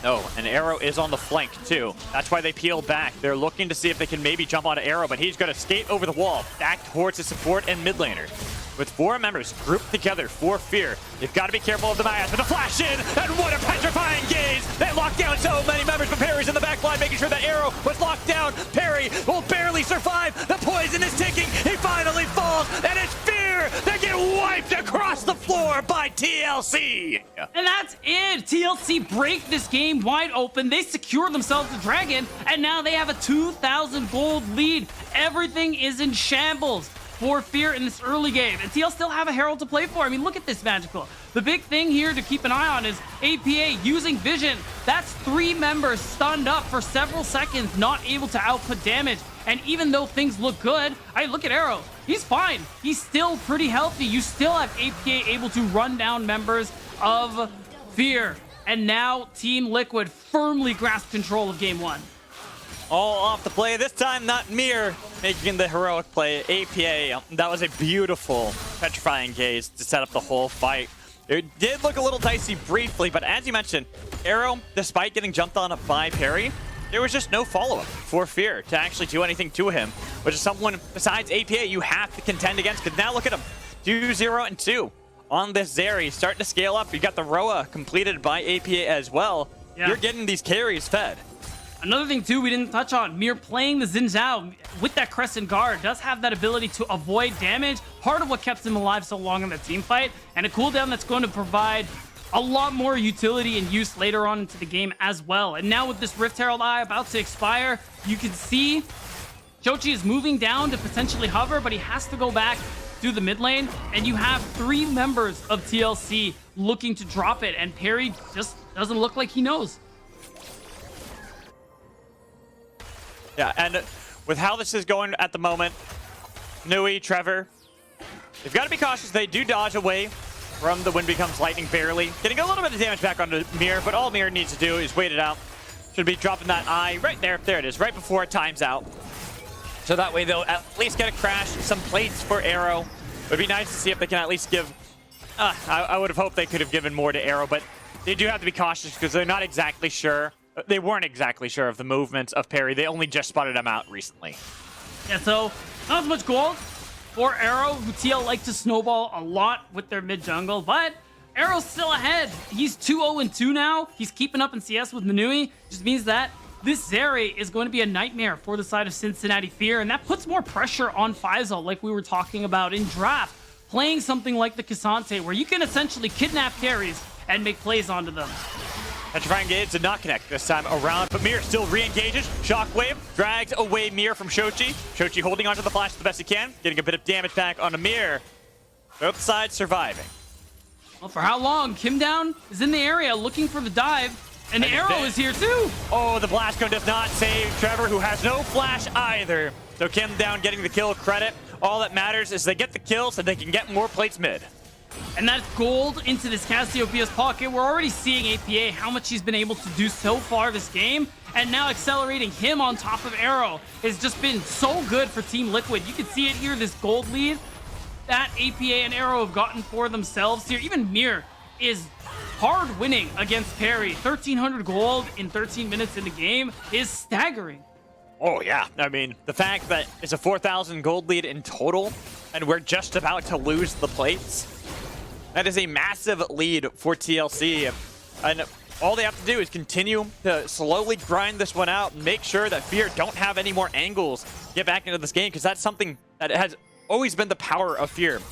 S1: No, and Arrow is on the flank too. That's why they peel back. They're looking to see if they can maybe jump onto Arrow, but he's going to skate over the wall, back towards his support and mid laner. With 4 members grouped together for Fear, you've got to be careful of the Mayas. But the flash in, and what a petrifying gaze! They locked down so many members, but Perry's in the back line, making sure that Arrow was locked down. Perry will barely survive. The poison is ticking. He finally falls, and it's Fear that get wiped across the floor by TLC.
S3: And that's it. TLC break this game wide open. They secure themselves the dragon, and now they have a 2,000 gold lead. Everything is in shambles for Fear in this early game, and TL still have a Herald to play for. I mean, look at this, Magical. The big thing here to keep an eye on is APA using Vision. That's 3 members stunned up for several seconds, not able to output damage. And even though things look good, I look at Arrow. He's fine. He's still pretty healthy. You still have APA able to run down members of Fear. And now Team Liquid firmly grasp control of game 1.
S1: All off the play. This time, not Mir making the heroic play. APA, that was a beautiful petrifying gaze to set up the whole fight. It did look a little dicey briefly, but as you mentioned, Arrow, despite getting jumped on by Perry, there was just no follow-up for Fear to actually do anything to him, which is someone besides APA you have to contend against. Because now look at him, 2-0-2 on this Zeri, starting to scale up. You got the Roa completed by APA as well. Yeah. You're getting these carries fed.
S3: Another thing, too, we didn't touch on. Mir playing the Xin Zhao with that Crescent Guard does have that ability to avoid damage. Part of what kept him alive so long in the team fight. And a cooldown that's going to provide a lot more utility and use later on into the game as well. And now with this Rift Herald Eye about to expire, you can see Shochi is moving down to potentially hover, but he has to go back through the mid lane. And you have 3 members of TLC looking to drop it. And Perry just doesn't look like he knows.
S1: Yeah, and with how this is going at the moment, Nui, Trevor, they've got to be cautious. They do dodge away from the Wind Becomes Lightning barely, getting a little bit of damage back onto Mir, but all Mir needs to do is wait it out. Should be dropping that eye right there. There it is, right before it times out. So that way they'll at least get a crash, some plates for Arrow. It would be nice to see if they can at least give... I would have hoped they could have given more to Arrow, but they do have to be cautious because they're not exactly sure. They weren't exactly sure of the movements of Perry. They only just spotted him out recently.
S3: Yeah, so not as much gold for Arrow, who TL like to snowball a lot with their mid jungle, but Arrow's still ahead. He's 2-0-2 now. He's keeping up in CS with Manui. Just means that this Zeri is going to be a nightmare for the side of Cincinnati Fear, and that puts more pressure on Faisal, like we were talking about in draft. playing something like the Cassante, where you can essentially kidnap carries and make plays onto them.
S1: Petrifying Gauge did not connect this time around, but Mir still re-engages. Shockwave drags away Mir from Shochi. Shochi holding onto the flash the best he can, getting a bit of damage back on Mir. Both sides surviving.
S3: Well, for how long? Kim Down is in the area looking for the dive, and the arrow is here too.
S1: Oh, the blast cone does not save Trevor, who has no flash either. So Kim Down getting the kill credit. All that matters is they get the kill so they can get more plates mid.
S3: And that's gold into this Cassiopeia's pocket. We're already seeing APA, how much he's been able to do so far this game. And now accelerating him on top of Arrow has just been so good for Team Liquid. You can see it here, this gold lead that APA and Arrow have gotten for themselves here. Even Mir is hard winning against Perry. 1,300 gold in 13 minutes in the game is staggering.
S1: Oh, yeah. I mean, the fact that it's a 4,000 gold lead in total, and we're just about to lose the plates, that is a massive lead for TLC. And all they have to do is continue to slowly grind this one out and make sure that Fear don't have any more angles get back into this game, because that's something that has always been the power of Fear.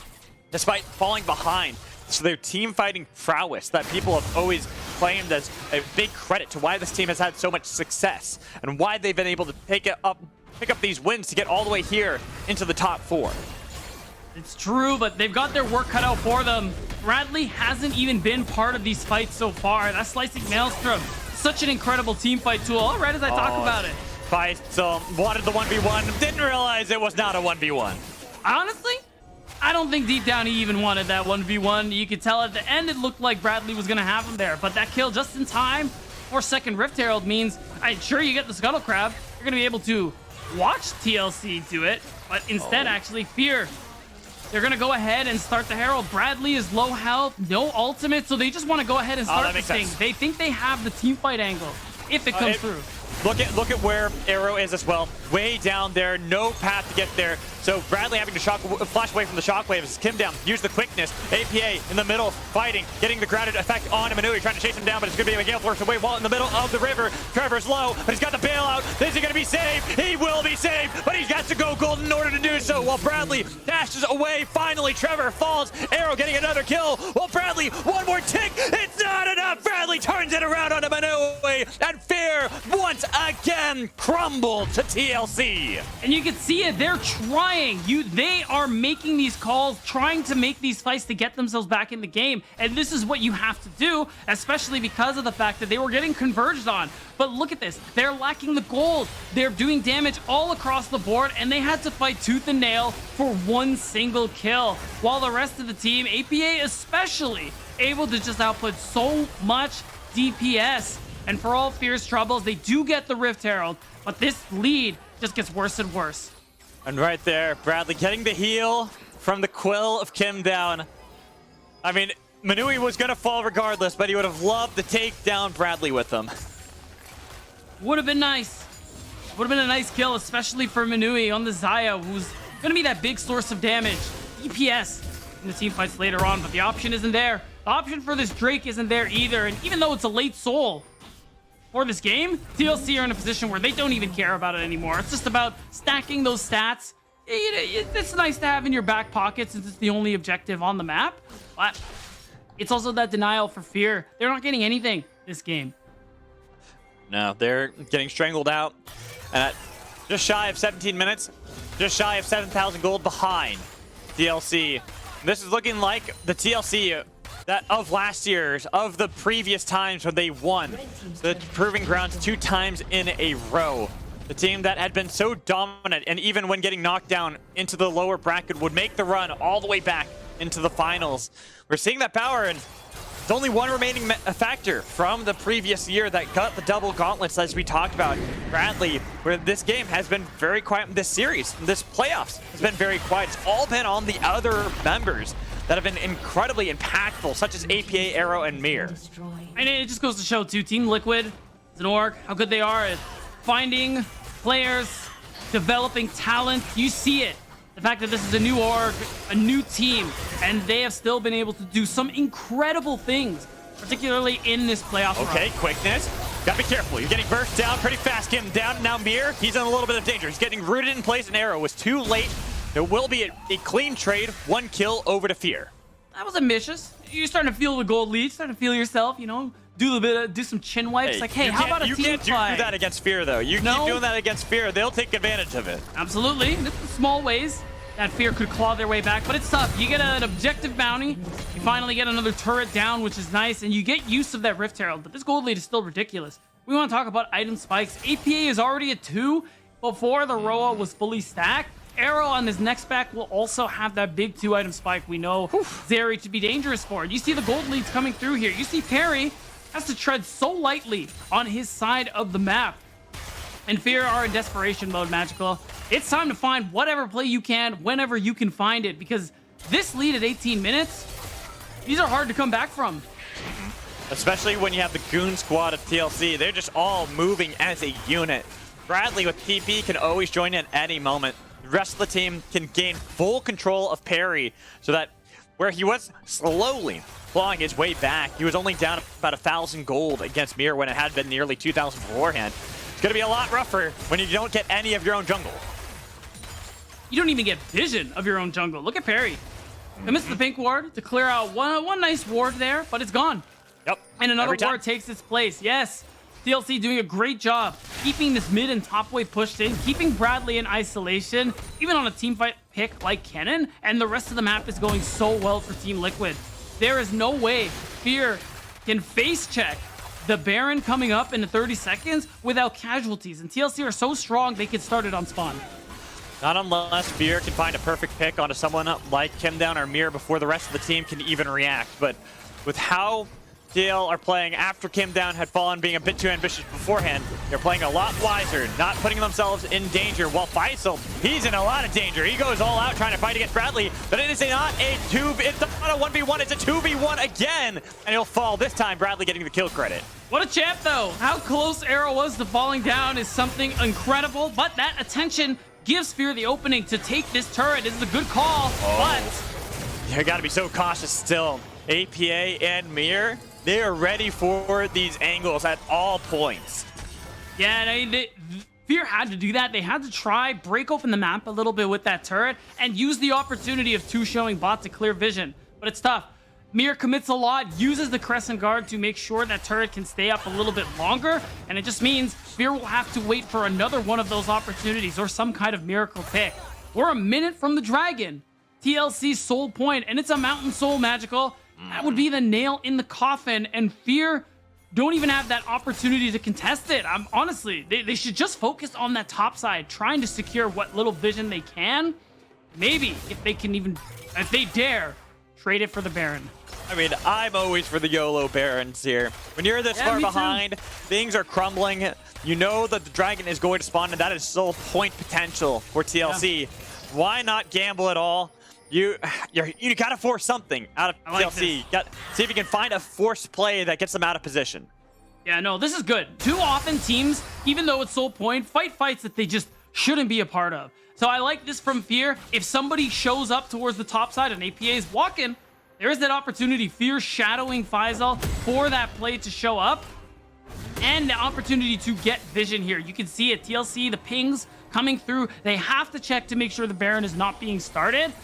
S1: Despite falling behind, so their team fighting prowess that people have always claimed as a big credit to why this team has had so much success and why they've been able to pick up these wins to get all the way here into the top 4.
S3: It's true, but they've got their work cut out for them. Bradley hasn't even been part of these fights so far. That Slicing Maelstrom, such an incredible team fight tool. All right, as I talk about it.
S1: Fight, wanted the 1v1, didn't realize it was not a 1v1.
S3: Honestly, I don't think deep down he even wanted that 1v1. You could tell at the end it looked like Bradley was going to have him there, but that kill just in time for second Rift Herald means, I'm sure you get the Scuttle Crab. You're going to be able to watch TLC do it, but instead actually Fear. They're going to go ahead and start the Herald. Bradley is low health, no ultimate, so they just want to go ahead and start this thing. They think they have the team fight angle if it comes through.
S1: Look at where Arrow is as well. Way down there, no path to get there. So Bradley having to flash away from the shockwaves. Kim Down, use the quickness. APA in the middle, fighting, getting the grounded effect on Manui, trying to chase him down, but it's going to be a gale force away while in the middle of the river. Trevor's low, but he's got the bailout. Is he going to be saved? He will be saved, but he's got to go golden in order to do so. While Bradley dashes away, finally Trevor falls. Arrow getting another kill. While Bradley, one more tick. It's not enough. Bradley turns it around onto Manui, and Fear once again crumbled to TLC.
S3: And you can see it. They're trying. They are making these calls, trying to make these fights to get themselves back in the game. And this is what you have to do, especially because of the fact that they were getting converged on. But look at this. They're lacking the gold. They're doing damage all across the board, and they had to fight tooth and nail for one single kill. While the rest of the team, APA especially, able to just output so much DPS. And for all Fear's troubles, they do get the Rift Herald, but this lead just gets worse and worse.
S1: And right there, Bradley getting the heal from the Quill of Kim Down. I mean, Manui was going to fall regardless, but he would have loved to take down Bradley with him.
S3: Would have been nice. Would have been a nice kill, especially for Manui on the Xayah, who's going to be that big source of damage. DPS in the team fights later on, but the option isn't there. The option for this Drake isn't there either, and even though it's a late soul for this game, TLC are in a position where they don't even care about it anymore. It's just about stacking those stats. It's nice to have in your back pocket since it's the only objective on the map, but it's also that denial for Fear. They're not getting anything this game.
S1: No, they're getting strangled out. And at just shy of 17 minutes, just shy of 7,000 gold behind TLC. This is looking like the TLC that of last year's, of the previous times when they won the Proving Grounds 2 times in a row. The team that had been so dominant, and even when getting knocked down into the lower bracket, would make the run all the way back into the finals. We're seeing that power, and there's only one remaining factor from the previous year that got the double gauntlets, as we talked about. Bradley, where this game has been very quiet, this series, this playoffs has been very quiet. It's all been on the other members that have been incredibly impactful, such as APA, Arrow, and Mir.
S3: And it just goes to show, too, Team Liquid as an org, how good they are at finding players, developing talent. You see it. The fact that this is a new org, a new team, and they have still been able to do some incredible things, particularly in this playoff run.
S1: Okay, quickness. Gotta be careful. You're getting burst down pretty fast. Getting down. Now Mir, he's in a little bit of danger. He's getting rooted in place, and Arrow was too late There will be a clean trade, 1 kill over to Fear.
S3: That was ambitious. You're starting to feel the gold lead, starting to feel yourself, you know, do some chin wipes. Like, hey, how about a team
S1: You can't do
S3: fight?
S1: that against Fear, though. You keep doing that against Fear, they'll take advantage of it.
S3: Absolutely. There's small ways that Fear could claw their way back, but it's tough. You get an objective bounty, you finally get another turret down, which is nice, and you get use of that Rift Herald, but this gold lead is still ridiculous. We want to talk about item spikes. APA is already at 2 before the Roa was fully stacked. Arrow on his next back will also have that big 2-item spike we know Zeri to be dangerous for. You see the gold leads coming through here. You see Perry has to tread so lightly on his side of the map. And Fear are in desperation mode, Magical. It's time to find whatever play you can, whenever you can find it, because this lead at 18 minutes, these are hard to come back from.
S1: Especially when you have the Goon Squad of TLC. They're just all moving as a unit. Bradley with TP can always join in at any moment. The rest of the team can gain full control of Perry, so that where he was slowly clawing his way back, he was only down about 1,000 gold against Mir when it had been nearly 2,000 beforehand. It's going to be a lot rougher when you don't get any of your own jungle.
S3: You don't even get vision of your own jungle. Look at Perry. Commits the pink ward to clear out one nice ward there, but it's gone.
S1: Yep.
S3: And another ward takes its place. Yes. TLC doing a great job keeping this mid and top wave pushed in, keeping Bradley in isolation, even on a team fight pick like Kennen, and the rest of the map is going so well for Team Liquid. There is no way Fear can face check the Baron coming up in 30 seconds without casualties, and TLC are so strong they can start it on spawn.
S1: Not unless Fear can find a perfect pick onto someone like Kim Down or Mir before the rest of the team can even react. But with how TL are playing after Kim Down had fallen, being a bit too ambitious beforehand, they're playing a lot wiser, not putting themselves in danger. While Faisal, he's in a lot of danger. He goes all out trying to fight against Bradley, but it is not a 2v, it's not a 1v1, it's a 2v1 again, and he'll fall. This time, Bradley getting the kill credit.
S3: What a champ, though. How close Arrow was to falling down is something incredible, but that attention gives Fear the opening to take this turret. This is a good call, but
S1: You gotta be so cautious still. APA and Mir, they are ready for these angles at all points.
S3: yeah, I mean, Fear had to do that. They had to try, break open the map a little bit with that turret, and use the opportunity of 2 showing bot to clear vision. But it's tough. Mir commits a lot, uses the Crescent Guard to make sure that turret can stay up a little bit longer, and it just means Fear will have to wait for another one of those opportunities or some kind of miracle pick. We're a minute from the Dragon. TLC's soul point, and it's a Mountain Soul, Magical. That would be the nail in the coffin, and Fear don't even have that opportunity to contest it. Honestly, they should just focus on that top side, trying to secure what little vision they can. Maybe, if they dare, trade it for the Baron.
S1: I mean, I'm always for the YOLO Barons here. When you're this far behind, thing's are crumbling. You know that the Dragon is going to spawn, and that is still point potential for TLC. Yeah. Why not gamble at all? You gotta force something out of TLC. See if you can find a forced play that gets them out of position.
S3: Yeah, no, this is good. Too often teams, even though it's soul point, fight fights that they just shouldn't be a part of. So I like this from Fear. If somebody shows up towards the top side and APA is walking, there is that opportunity. Fear shadowing Faisal for that play to show up, and the opportunity to get vision here. You can see it. TLC, the pings coming through. They have to check to make sure the Baron is not being started.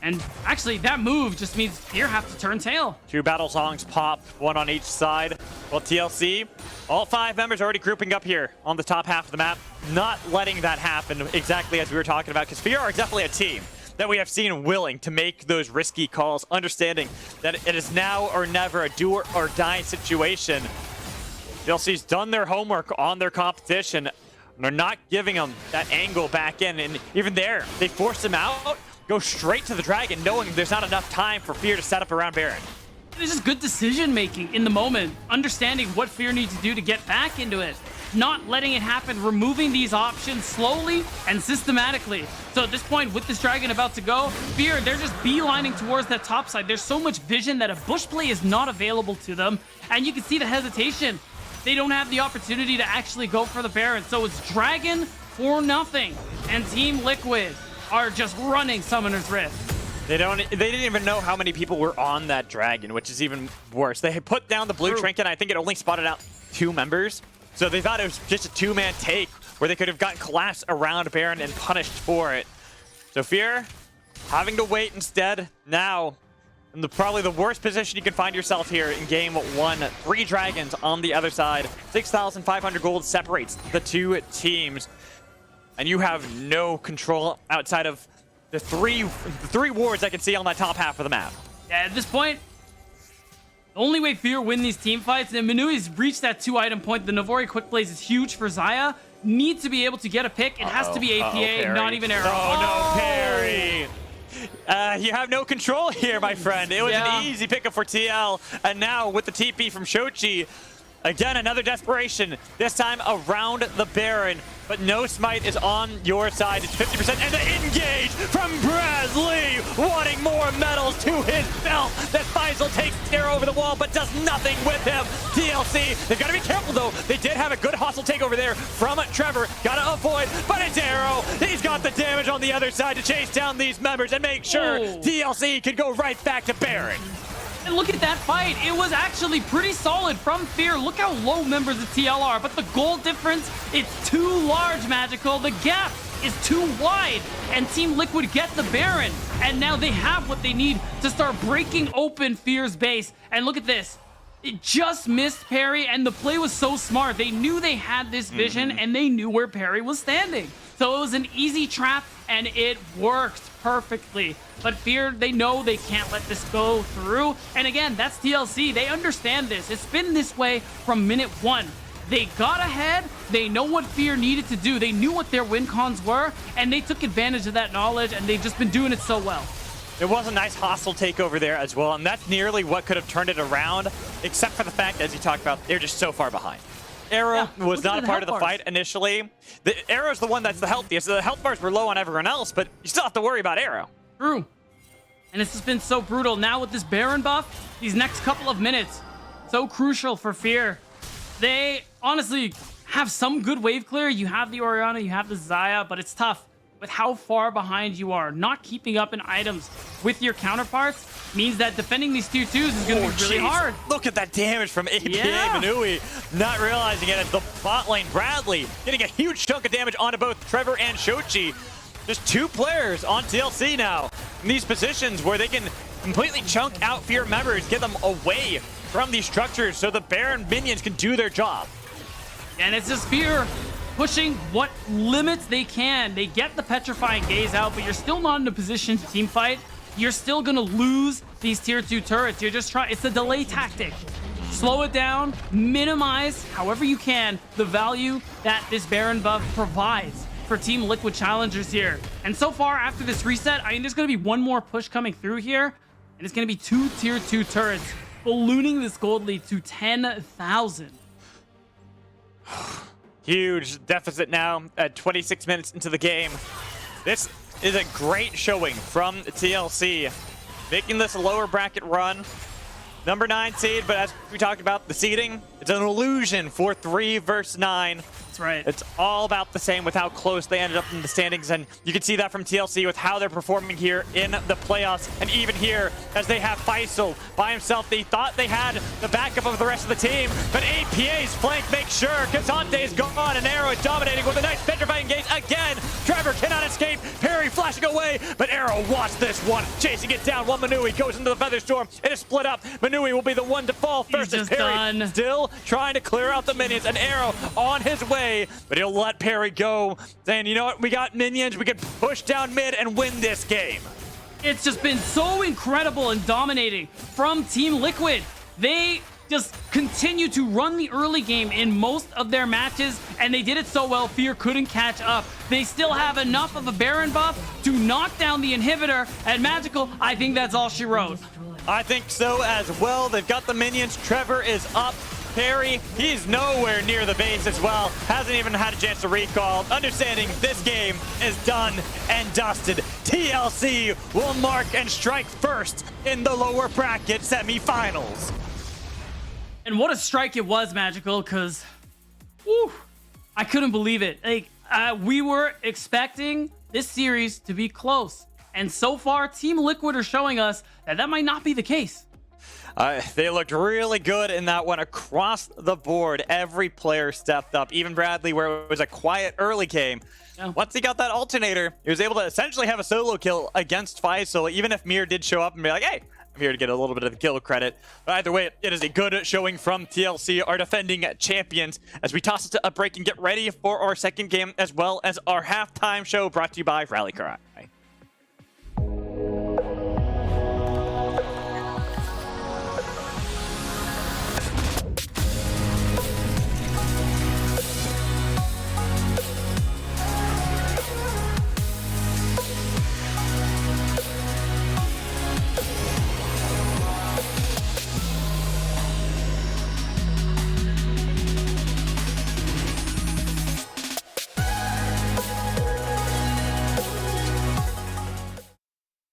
S3: And actually, that move just means Fear have to turn tail. 2
S1: battle songs pop, 1 on each side. Well, TLC, all 5 members already grouping up here on the top half of the map, not letting that happen exactly as we were talking about, because Fear are definitely a team that we have seen willing to make those risky calls, understanding that it is now or never, a do or die situation. TLC's done their homework on their competition, and they're not giving them that angle back in, and even there, they force them out, go straight to the Dragon, knowing there's not enough time for Fear to set up around Baron.
S3: It's just good decision making in the moment, understanding what Fear needs to do to get back into it, not letting it happen, removing these options slowly and systematically. So at this point, with this Dragon about to go, Fear, they're just beelining towards that top side. There's so much vision that a bush play is not available to them, and you can see the hesitation. They don't have the opportunity to actually go for the Baron. So it's Dragon for nothing, and Team Liquid are just running Summoner's Rift.
S1: They didn't even know how many people were on that Dragon, which is even worse. They put down the blue trinket, I think it only spotted out 2 members. So they thought it was just a 2-man take where they could have gotten collapsed around Baron and punished for it. So Fear having to wait instead now. In probably the worst position you can find yourself here in game 1. 3 dragons on the other side. 6,500 gold separates the two teams. And you have no control outside of the three wards I can see on that top half of the map.
S3: Yeah, at this point, the only way Fear win these team fights, and Manui's reached that 2-item point. The Navori quick plays is huge for Xayah. Needs to be able to get a pick. It has to be APA, not even Arrow.
S1: Oh, no, Perry. You have no control here, my friend. It was an easy pickup for TL. And now with the TP from Shochi, again, another desperation. This time around the Baron. But no smite is on your side. It's 50%. And the engage from Bradley. Wanting more medals to his belt. That Faisal takes Terra over the wall, but does nothing with him. TLC, they've got to be careful, though. They did have a good hostile takeover there from Trevor. Got to avoid, but it's Arrow. He's got the damage on the other side to chase down these members and make sure TLC can go right back to Baron.
S3: And look at that fight. It was actually pretty solid from Fear. Look how low members of TL are. But the goal difference, it's too large, Magical. The gap is too wide. And Team Liquid get the Baron. And now they have what they need to start breaking open Fear's base. And look at this. It just missed Perry, and the play was so smart. They knew they had this vision, and they knew where Perry was standing. So it was an easy trap, and it worked perfectly. But Fear, they know they can't let this go through. And again, that's TLC. They understand this. It's been this way from minute 1. They got ahead. They know what Fear needed to do. They knew what their win cons were, and they took advantage of that knowledge, and they've just been doing it so well.
S1: It was a nice hostile takeover there as well, and that's nearly what could have turned it around, except for the fact, as you talked about, they're just so far behind. Arrow was not a part of the fight initially. The Arrow's the one that's the healthiest. The health bars were low on everyone else, but you still have to worry about Arrow.
S3: True. And it's just been so brutal. Now with this Baron buff, these next couple of minutes, so crucial for Fear. They honestly have some good wave clear. You have the Orianna, you have the Xayah, but it's tough with how far behind you are. Not keeping up in items with your counterparts means that defending these tier 2s is going to be really hard.
S1: Look at that damage from APA Manui. Not realizing it as the bot lane Bradley getting a huge chunk of damage onto both Trevor and Shochi. Just 2 players on TLC now in these positions where they can completely chunk out Fear members, get them away from these structures so the Baron minions can do their job.
S3: And it's just Fear pushing what limits they can. They get the Petrifying Gaze out, but you're still not in a position to team fight. You're still gonna lose these tier 2 turrets. You're just trying, it's a delay tactic. Slow it down, minimize however you can the value that this Baron buff provides for Team Liquid Challengers here. And so far after this reset, I mean, there's gonna be one more push coming through here, and it's gonna be 2 tier 2 turrets, ballooning this gold lead to 10,000.
S1: Huge deficit now at 26 minutes into the game. This is a great showing from TLC, making this a lower bracket run. Number 9 seed, but as we talked about, the seeding, it's an illusion for 3 versus 9.
S3: That's right.
S1: It's all about the same with how close they ended up in the standings, and you can see that from TLC with how they're performing here in the playoffs, and even here as they have Faisal by himself. They thought they had the backup of the rest of the team, but APA's flank makes sure Kazante is gone, and Arrow is dominating with a nice petrifying gaze again. Trevor cannot escape. Perry flashing away, but Arrow watched this one, chasing it down while Manui goes into the Featherstorm. It is split up. Manui will be the one to fall first as Perry still trying to clear out the minions, and Arrow on his way, but he'll let Perry go, saying, you know what, we got minions, we can push down mid and win this game.
S3: It's just been so incredible and dominating from Team Liquid. They just continue to run the early game in most of their matches, and they did it so well, Fear couldn't catch up. They still have enough of a Baron buff to knock down the inhibitor, and Magical, I think that's all she wrote.
S1: I think so as well. They've got the minions. Trevor is up. Perry, he's nowhere near the base as well. Hasn't even had a chance to recall. Understanding this game is done and dusted. TLC will mark and strike first in the lower bracket semifinals.
S3: And what a strike it was, Magical, because I couldn't believe it. Like, we were expecting this series to be close. And so far, Team Liquid are showing us that that might not be the case.
S1: They looked really good in that one across the board. Every player stepped up. Even Bradley, where it was a quiet early game,
S3: Yeah.
S1: Once he got that alternator, he was able to essentially have a solo kill against Faisal, even if Mir did show up and be like, hey, I'm here to get a little bit of the kill credit. But either way, it is a good showing from TLC, our defending champions, as we toss it to Upbreak and get ready for our second game, as well as our halftime show brought to you by Rally Cry.